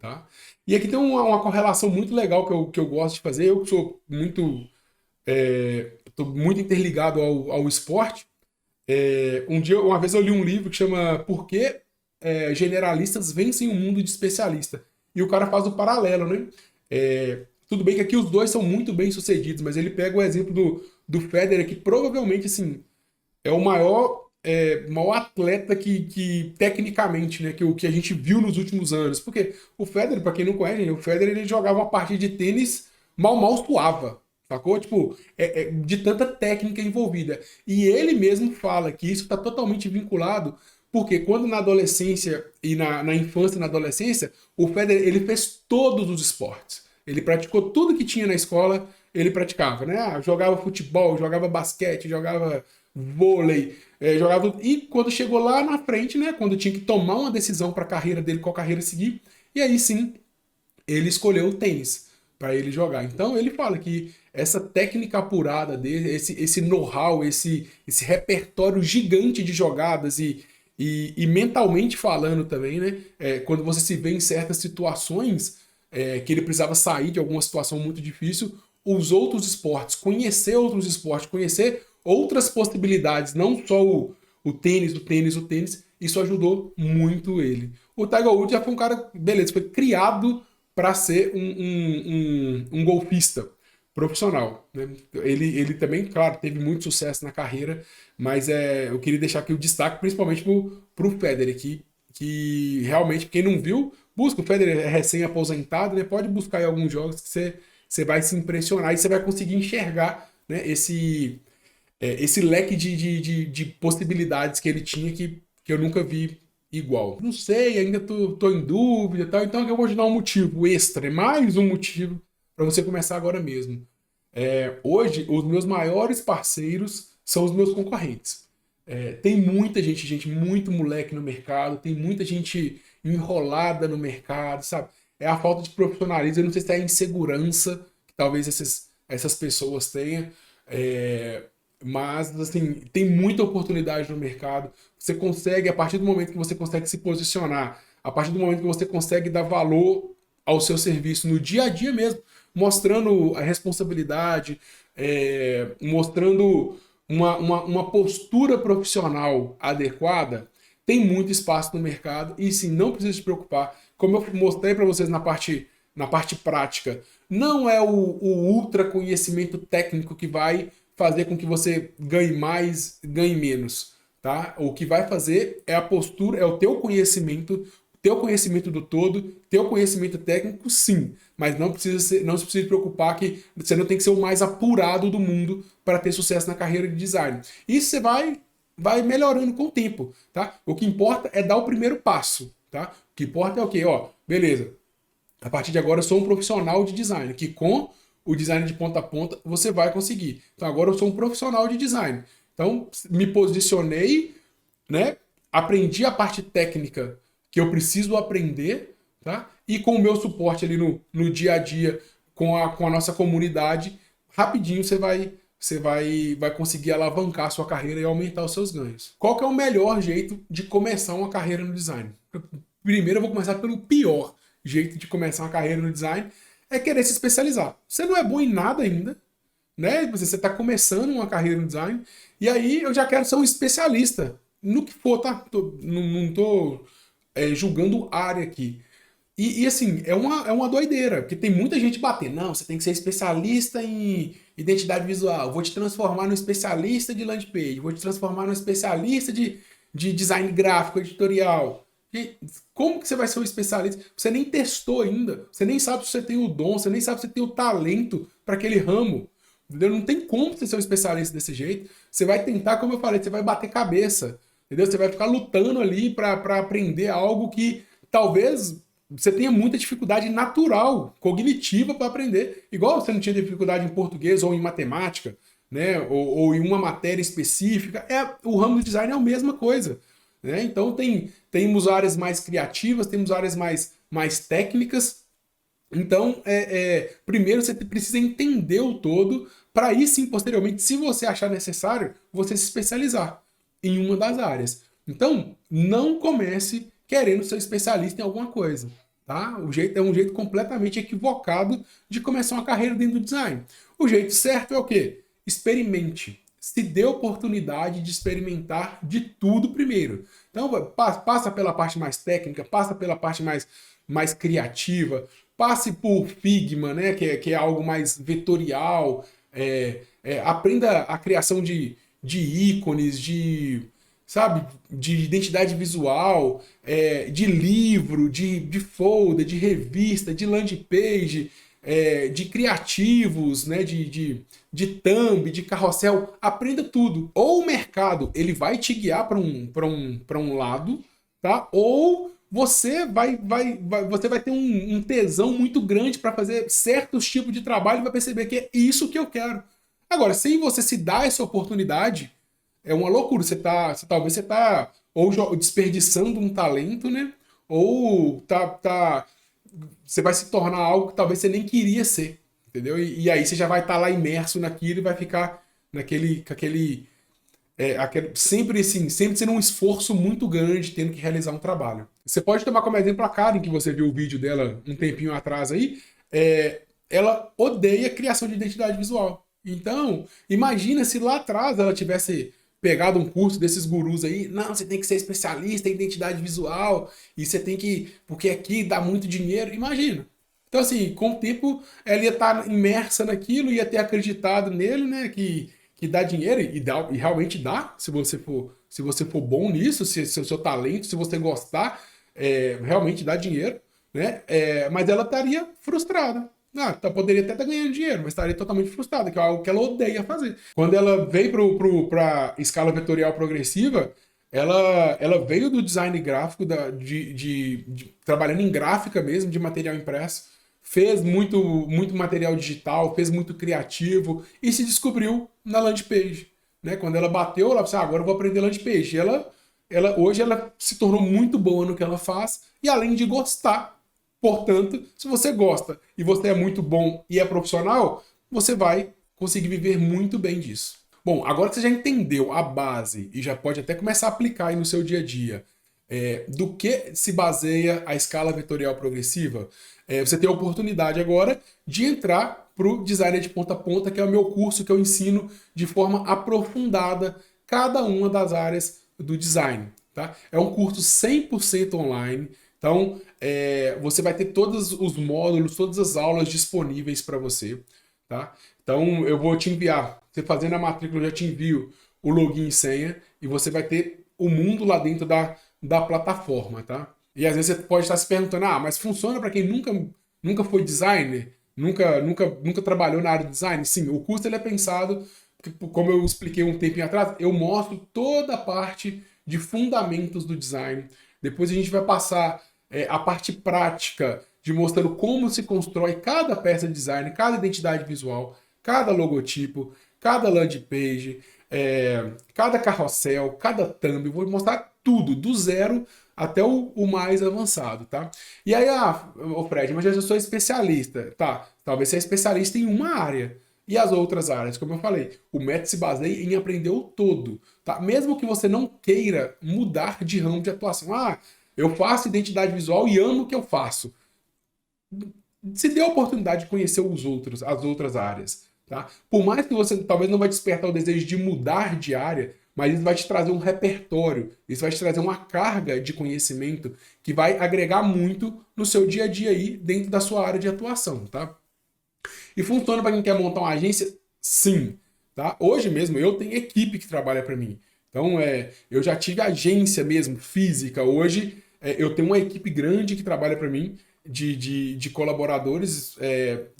Tá? E aqui tem uma correlação muito legal que eu gosto de fazer. Eu que sou muito... tô muito interligado ao esporte. Uma vez eu li um livro que chama Por que Generalistas Vencem o Mundo de Especialista. E o cara faz o paralelo, né? Tudo bem que aqui os dois são muito bem sucedidos, mas ele pega o exemplo do Federer, que provavelmente assim, é o maior atleta que tecnicamente, né, que a gente viu nos últimos anos. Porque o Federer, para quem não conhece, o Federer ele jogava uma partida de tênis mal suava. Sacou? Tipo, de tanta técnica envolvida. E ele mesmo fala que isso está totalmente vinculado, porque quando na adolescência e na infância e na adolescência, o Federer ele fez todos os esportes. Ele praticou tudo que tinha na escola, ele praticava, né? Jogava futebol, jogava basquete, jogava vôlei, jogava... E quando chegou lá na frente, né? Quando tinha que tomar uma decisão para a carreira dele, qual carreira seguir, e aí sim, ele escolheu o tênis para ele jogar. Então ele fala que essa técnica apurada dele, esse know-how, esse repertório gigante de jogadas e mentalmente falando também, né? Quando você se vê em certas situações que ele precisava sair de alguma situação muito difícil, os outros esportes, conhecer outros esportes, conhecer outras possibilidades, não só o tênis, isso ajudou muito ele. O Tiger Woods já foi um cara, beleza, foi criado para ser um golfista profissional, né? Ele também, claro, teve muito sucesso na carreira, mas eu queria deixar aqui o destaque principalmente pro Federer, que realmente, quem não viu, busca. O Federer é recém-aposentado, né? Pode buscar em alguns jogos que você vai se impressionar e você vai conseguir enxergar, né, esse leque de possibilidades que ele tinha que eu nunca vi igual. Não sei, ainda tô em dúvida e tal, então eu vou te dar um motivo extra, mais um motivo para você começar agora mesmo. Hoje, os meus maiores parceiros são os meus concorrentes. Tem muita gente, muito moleque no mercado, tem muita gente enrolada no mercado, sabe? É a falta de profissionalismo, eu não sei se é a insegurança que talvez essas pessoas tenham, mas, assim, tem muita oportunidade no mercado. Você consegue, a partir do momento que você consegue se posicionar, a partir do momento que você consegue dar valor ao seu serviço no dia a dia mesmo, mostrando a responsabilidade, mostrando uma postura profissional adequada, tem muito espaço no mercado e sim, não precisa se preocupar. Como eu mostrei para vocês na parte prática, não é o ultra conhecimento técnico que vai fazer com que você ganhe mais, ganhe menos, tá? O que vai fazer é a postura, é o teu conhecimento do todo, teu conhecimento técnico, sim, mas não se precisa preocupar que você não tem que ser o mais apurado do mundo para ter sucesso na carreira de design. Isso você vai melhorando com o tempo, tá? O que importa é dar o primeiro passo, tá? O que importa é o quê? Beleza, a partir de agora eu sou um profissional de design, que com o design de ponta a ponta você vai conseguir. Então agora eu sou um profissional de design. Então me posicionei, né? Aprendi a parte técnica que eu preciso aprender, tá? E com o meu suporte ali no dia a dia, com a nossa comunidade, rapidinho você vai conseguir alavancar a sua carreira e aumentar os seus ganhos. Qual que é o melhor jeito de começar uma carreira no design? Primeiro eu vou começar pelo pior jeito de começar uma carreira no design, é querer se especializar. Você não é bom em nada ainda, né? Você está começando uma carreira no design, e aí eu já quero ser um especialista no que for, tá? Não tô julgando área aqui. E assim, é uma doideira, porque tem muita gente batendo. Não, você tem que ser especialista em identidade visual. Vou te transformar num especialista de landing page. Vou te transformar num especialista de design gráfico, editorial. E como que você vai ser um especialista? Você nem testou ainda. Você nem sabe se você tem o dom, você nem sabe se você tem o talento para aquele ramo. Entendeu? Não tem como você ser um especialista desse jeito. Você vai tentar, como eu falei, você vai bater cabeça. Entendeu? Você vai ficar lutando ali para aprender algo que talvez você tenha muita dificuldade natural, cognitiva para aprender. Igual você não tinha dificuldade em português ou em matemática, né? Ou em uma matéria específica. O ramo do design é a mesma coisa. Né? Então temos áreas mais criativas, temos áreas mais técnicas. Então, primeiro você precisa entender o todo, para aí sim, posteriormente, se você achar necessário, você se especializar em uma das áreas. Então, não comece querendo ser especialista em alguma coisa. Tá? É um jeito completamente equivocado de começar uma carreira dentro do design. O jeito certo é o quê? Experimente. Se dê oportunidade de experimentar de tudo primeiro. Então, passa pela parte mais técnica, passa pela parte mais criativa, passe por Figma, né, que é algo mais vetorial, aprenda a criação de ícones, sabe, de identidade visual, de livro, de folder, de revista, de landing page, de criativos, né, de thumb, de carrossel, aprenda tudo. Ou o mercado ele vai te guiar para um lado, tá? Ou você você vai ter um tesão muito grande para fazer certos tipos de trabalho e vai perceber que é isso que eu quero. Agora, sem você se dar essa oportunidade, é uma loucura. Talvez você tá ou desperdiçando um talento, né? Ou você vai se tornar algo que talvez você nem queria ser, entendeu? E aí você já vai estar lá imerso naquilo e vai ficar sempre assim, sempre sendo um esforço muito grande tendo que realizar um trabalho. Você pode tomar como exemplo a Karen, que você viu o vídeo dela um tempinho atrás aí. Ela odeia criação de identidade visual. Então, imagina se lá atrás ela tivesse pegado um curso desses gurus aí. Não, você tem que ser especialista em identidade visual e você tem que, porque aqui dá muito dinheiro. Imagina. Então, assim, com o tempo ela ia estar imersa naquilo, ia ter acreditado nele, né, que dá dinheiro e realmente dá, se você for bom nisso, se o seu talento, se você gostar, realmente dá dinheiro, né? Mas ela estaria frustrada. Poderia até estar ganhando dinheiro, mas estaria totalmente frustrada, que é algo que ela odeia fazer. Quando ela veio para escala vetorial progressiva, ela veio do design gráfico, trabalhando em gráfica mesmo, de material impresso, fez muito material digital, fez muito criativo e se descobriu na landing page. Né? Quando ela bateu, ela disse, agora eu vou aprender landing page. Hoje ela se tornou muito boa no que ela faz e além de gostar. Portanto, se você gosta e você é muito bom e é profissional, você vai conseguir viver muito bem disso. Bom, agora que você já entendeu a base e já pode até começar a aplicar aí no seu dia a dia, do que se baseia a escala vetorial progressiva, você tem a oportunidade agora de entrar para o Designer de Ponta a Ponta, que é o meu curso que eu ensino de forma aprofundada cada uma das áreas do design. Tá? É um curso 100% online. Então, você vai ter todos os módulos, todas as aulas disponíveis para você. Tá? Então, eu vou te enviar. Você fazendo a matrícula, eu já te envio o login e senha e você vai ter o mundo lá dentro da plataforma. Tá? E às vezes você pode estar se perguntando, mas funciona para quem nunca foi designer? Nunca trabalhou na área de design? Sim, o curso ele é pensado, como eu expliquei um tempinho atrás, eu mostro toda a parte de fundamentos do design. Depois a gente vai passar a parte prática de mostrando como se constrói cada peça de design, cada identidade visual, cada logotipo, cada landing page, cada carrossel, cada thumb. Vou mostrar tudo, do zero até o mais avançado, tá? E aí, Fred, mas eu já sou especialista. Tá, talvez você é especialista em uma área. E as outras áreas, como eu falei, o método se baseia em aprender o todo, tá? Mesmo que você não queira mudar de ramo de atuação. Eu faço identidade visual e amo o que eu faço. Se dê a oportunidade de conhecer as outras áreas, tá? Por mais que você talvez não vai despertar o desejo de mudar de área, mas isso vai te trazer um repertório, isso vai te trazer uma carga de conhecimento que vai agregar muito no seu dia a dia aí dentro da sua área de atuação, tá? E funciona para quem quer montar uma agência? Sim, tá? Hoje mesmo eu tenho equipe que trabalha para mim. Então, eu já tive agência mesmo, física. Hoje, eu tenho uma equipe grande que trabalha para mim, de colaboradores,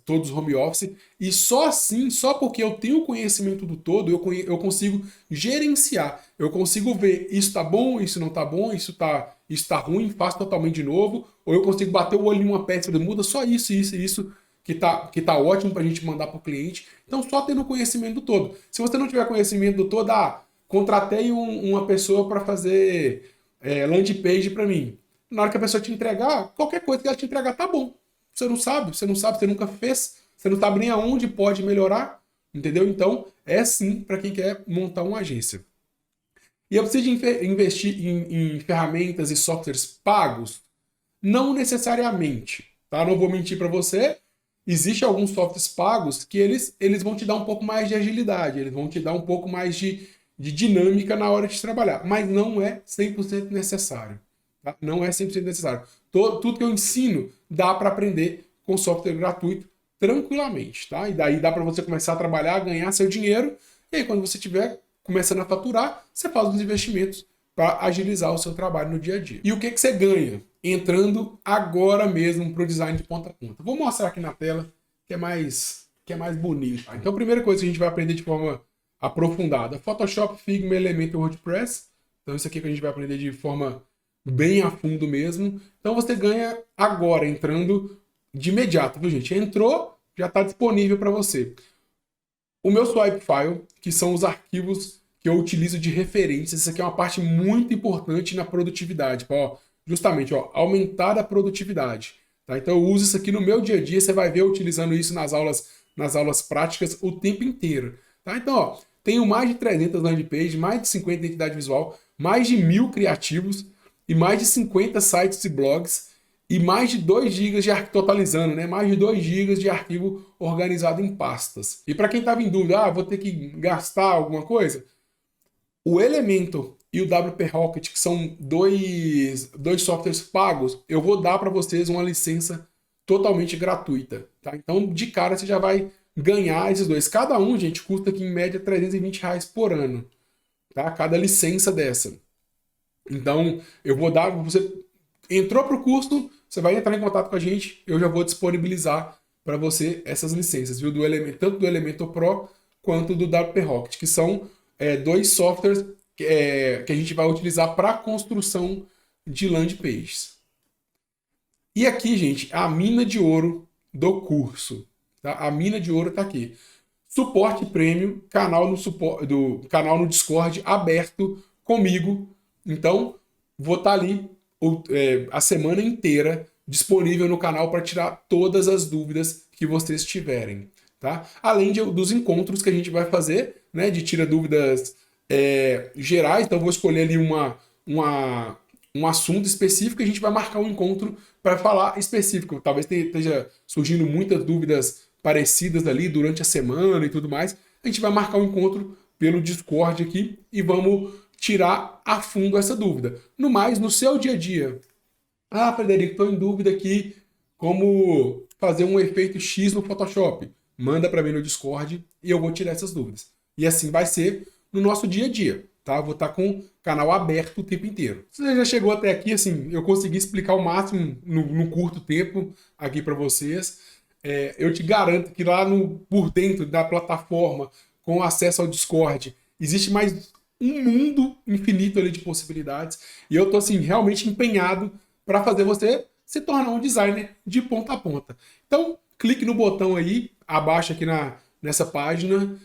todos home office. E só assim, só porque eu tenho o conhecimento do todo, eu consigo gerenciar. Eu consigo ver, isso tá bom, isso não tá bom, isso tá ruim, faço totalmente de novo. Ou eu consigo bater o olho em uma peça e muda só isso, isso e isso, que tá ótimo para a gente mandar para o cliente. Então, só tendo o conhecimento do todo. Se você não tiver conhecimento do todo, contratei uma pessoa para fazer landing page para mim. Na hora que a pessoa te entregar, qualquer coisa que ela te entregar tá bom. Você não sabe, você nunca fez, você não sabe nem aonde pode melhorar, entendeu? Então, é sim para quem quer montar uma agência. E eu preciso investir em ferramentas e softwares pagos? Não necessariamente, tá? Não vou mentir para você. Existem alguns softwares pagos que eles vão te dar um pouco mais de agilidade, eles vão te dar um pouco mais de dinâmica na hora de trabalhar, mas não é 100% necessário. Tá? Não é 100% necessário. Tudo que eu ensino dá para aprender com software gratuito tranquilamente, tá? E daí dá para você começar a trabalhar, ganhar seu dinheiro, e aí quando você estiver começando a faturar, você faz os investimentos para agilizar o seu trabalho no dia a dia. E o que você ganha entrando agora mesmo para o design de ponta a ponta? Vou mostrar aqui na tela que é mais bonito. Tá? Então a primeira coisa que a gente vai aprender de forma aprofundada: Photoshop, Figma, Elementor, WordPress. Então isso aqui que a gente vai aprender de forma bem a fundo mesmo. Então você ganha agora, entrando de imediato, viu gente? Entrou, já está disponível para você. O meu swipe file, que são os arquivos que eu utilizo de referências. Isso aqui é uma parte muito importante na produtividade. Justamente, aumentar a produtividade. Tá? Então eu uso isso aqui no meu dia a dia. Você vai ver eu utilizando isso nas aulas práticas o tempo inteiro. Tá? Então, tenho mais de 300 landing pages, mais de 50 identidade visual, mais de 1000 criativos e mais de 50 sites e blogs e mais de 2 GB de arquivo, totalizando, né? Mais de 2 GB de arquivo organizado em pastas. E para quem estava em dúvida, vou ter que gastar alguma coisa? O Elementor e o WP Rocket, que são dois softwares pagos, eu vou dar para vocês uma licença totalmente gratuita. Tá? Então, de cara, você já vai ganhar esses dois. Cada um, gente, custa aqui em média R$320 por ano. Tá? Cada licença dessa. Então, eu vou dar... Você entrou para o curso, você vai entrar em contato com a gente, eu já vou disponibilizar para você essas licenças, viu? Tanto do Elementor Pro quanto do WP Rocket, que são dois softwares que a gente vai utilizar para a construção de landing pages. E aqui, gente, a mina de ouro do curso. Tá? A mina de ouro está aqui. Suporte Premium, canal no Discord aberto comigo. Então, vou estar ali a semana inteira disponível no canal para tirar todas as dúvidas que vocês tiverem. Tá? Além dos encontros que a gente vai fazer, né, de tira dúvidas gerais. Então, eu vou escolher ali um assunto específico e a gente vai marcar um encontro para falar específico. Talvez esteja surgindo muitas dúvidas parecidas ali durante a semana e tudo mais. A gente vai marcar um encontro pelo Discord aqui e vamos tirar a fundo essa dúvida. No mais, no seu dia a dia. Frederico, estou em dúvida aqui como fazer um efeito X no Photoshop. Manda para mim no Discord e eu vou tirar essas dúvidas. E assim vai ser no nosso dia a dia. Tá? Eu vou estar com o canal aberto o tempo inteiro. Se você já chegou até aqui, assim, eu consegui explicar o máximo no curto tempo aqui para vocês. Eu te garanto que lá por dentro da plataforma, com acesso ao Discord, existe mais um mundo infinito ali de possibilidades. E eu tô assim, realmente empenhado para fazer você se tornar um designer de ponta a ponta. Então, clique no botão aí, abaixo aqui nessa página,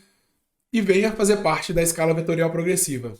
e venha fazer parte da escala vetorial progressiva.